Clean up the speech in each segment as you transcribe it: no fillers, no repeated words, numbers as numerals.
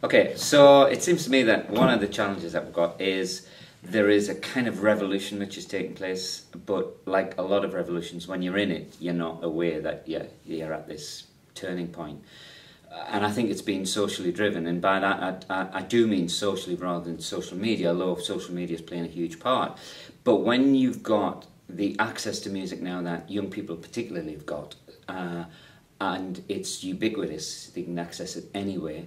Okay, so it seems to me that one of the challenges that we've got is there is a kind of revolution which is taking place, but like a lot of revolutions, when you're in it, you're not aware that you're at this turning point. And I think it's been socially driven, and by that I do mean socially rather than social media, although social media is playing a huge part. But when you've got the access to music now that young people particularly have got, and it's ubiquitous, they can access it anywhere,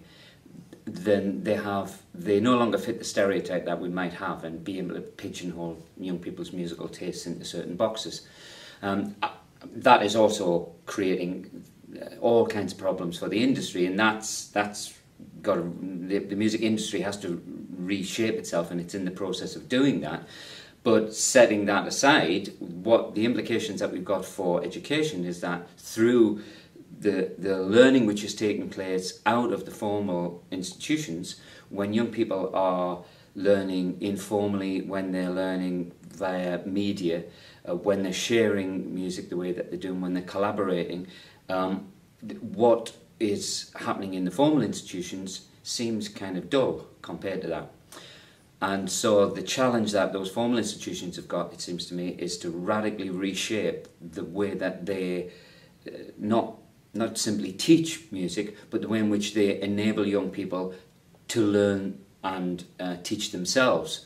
then they no longer fit the stereotype that we might have and be able to pigeonhole young people's musical tastes into certain boxes. That is also creating all kinds of problems for the industry, and that's got the music industry has to reshape itself, and it's in the process of doing that. But setting that aside, what the implications that we've got for education is that through the learning which is taking place out of the formal institutions, when young people are learning informally, when they're learning via media, when they're sharing music the way that they're doing, when they're collaborating, what is happening in the formal institutions seems kind of dull compared to that. And so the challenge that those formal institutions have got, it seems to me, is to radically reshape the way that they not simply teach music, but the way in which they enable young people to learn and teach themselves.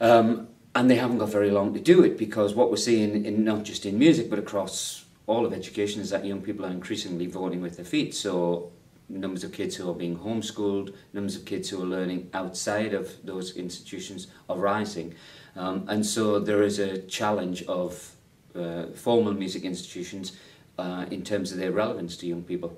And they haven't got very long to do it, because what we're seeing, not just in music, but across all of education, is that young people are increasingly voting with their feet. So numbers of kids who are being homeschooled, numbers of kids who are learning outside of those institutions are rising. And so there is a challenge of formal music institutions in terms of their relevance to young people.